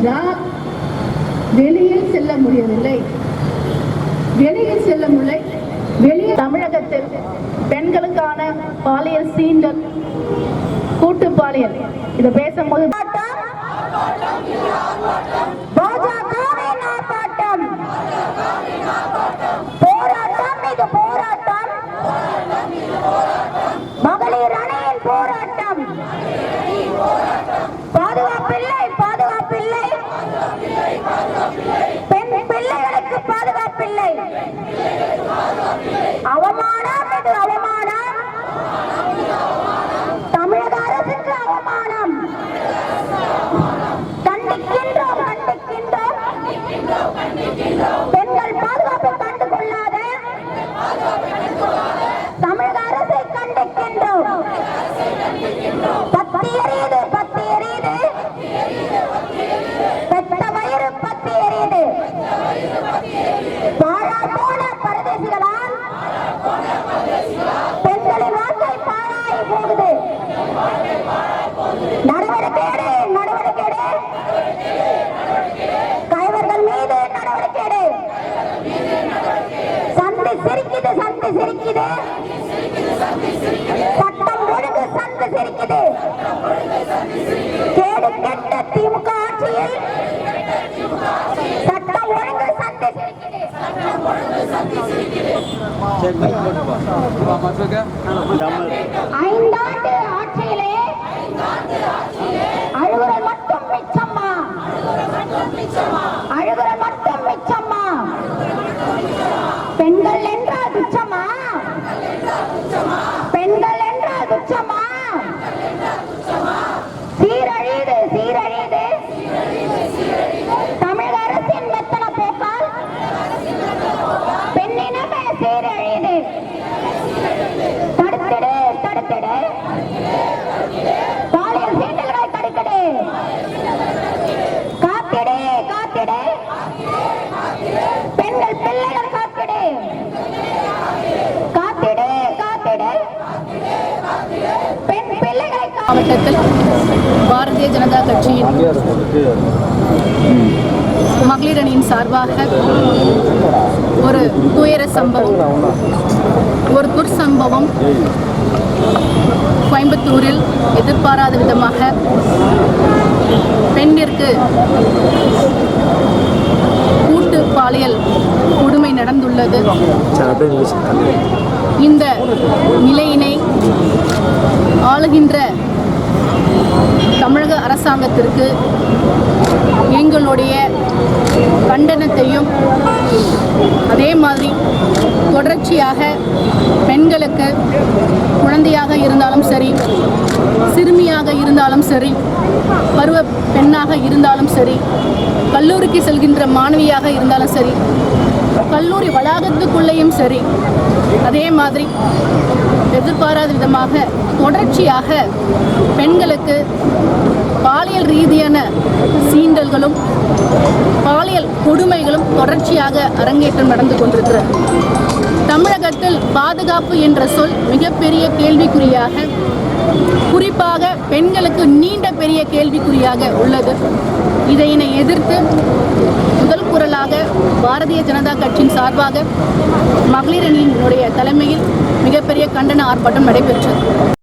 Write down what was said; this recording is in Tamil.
என்றால் வெளியில் செல்ல முடியவில்லை. வெளியில் செல்ல முடியலை. வெளியே தமிழகத்தில் பெண்களுக்கான பாலியல் சீண்டல், கூட்டு பாலியல் இதை பேசும்போது போராட்டம் இது போராட்டம், மகளிர் அணியின் போராட்டம். பாதுகாப்பில்லை பாதுகாப்பில்லை, பெண் பிள்ளைகளுக்கு பாதுகாப்பில்லை. அவமானம் இது அவமானம், தமிழக அரசுக்கு அவமானம். கண்டிக்கின்றோம் கண்டிக்கின்றோம். பெண்கள் பாதுகாப்பை கண்டு கொள்ளாத தமிழக அரசை கண்டிக்கின்றோம். பத்தி எரியுது பத்தி எரியுது, பெத்த வயிறு பத்தி எரியுது. பாழா போன பரதேசிகளால் பெண்களின் வாழ்க்கை பாழாகி போகுது. நடவடிக்கை எடு நடவடிக்கை எடு, கைவர்கள் மீது நடவடிக்கை எடு. சந்தை சிரிக்குது சந்தை சிரிக்குது, சட்டம் ஒழுங்கு சந்தை சிரிக்குது. கேடு கெட்ட திமுக ஆட்சியில் சட்டம் ஒழுங்கு சந்தை சிரிக்குது. ஐந்தாண்டு ஆட்சியிலே அழுகுறல் மட்டும் மிச்சம்மா, அழுகுறல் மட்டும் மிச்சம்மா. பெண்கள் என்றால் துச்சமா, பெண்கள் என்றால் துச்சமா. சீரழிது சீரழிது தமிழக அரசின் மெத்தன போக்கால் பெண்ணினமே சீரழிது. தடுத்திடு தடுத்திடு, பாலியல் சீண்டல்களை தடுத்திடு. காத்திடு காத்திடு, பெண்கள் பிள்ளைகள் காத்திடு. காத்திடு காத்திடு, பெண் பிள்ளைகளை. மாவட்டத்தில் பாரதிய ஜனதா கட்சியின் மகளிர் அணியின் சார்பாக ஒரு துயர சம்பவம், ஒரு துர்சம்பவம் கோயம்புத்தூரில் எதிர்பாராத விதமாக பெண்ணிற்கு கூட்டு பாலியல் கொடுமை நடந்துள்ளது. இந்த நிலையினை ஆளுகின்ற தமிழக அரசாங்கத்திற்கு எங்களுடைய கண்டனத்தையும், அதே மாதிரி தொடர்ச்சியாக பெண்களுக்கு குழந்தையாக இருந்தாலும் சரி, சிறுமியாக இருந்தாலும் சரி, பருவ பெண்ணாக இருந்தாலும் சரி, கல்லூரிக்கு செல்கின்ற மாணவியாக இருந்தாலும் சரி, கல்லூரி வளாகத்துக்குள்ளேயும் சரி, அதே மாதிரி எதிர்பாராத விதமாக தொடர்ச்சியாக பெண்களுக்கு பாலியல் ரீதியான சீண்டல்களும் பாலியல் கொடுமைகளும் தொடர்ச்சியாக அரங்கேற்றம் நடந்து கொண்டிருக்கிறது. தமிழகத்தில் பாதுகாப்பு என்ற சொல் மிகப்பெரிய கேள்விக்குறியாக, குறிப்பாக பெண்களுக்கு நீண்ட பெரிய கேள்விக்குறியாக உள்ளது. இதனை எதிர்த்து முதல் குரலாக பாரதிய ஜனதா கட்சியின் சார்பாக மகளிர் அணியினுடைய தலைமையில் மிகப்பெரிய கண்டன ஆர்ப்பாட்டம் நடைபெற்றது.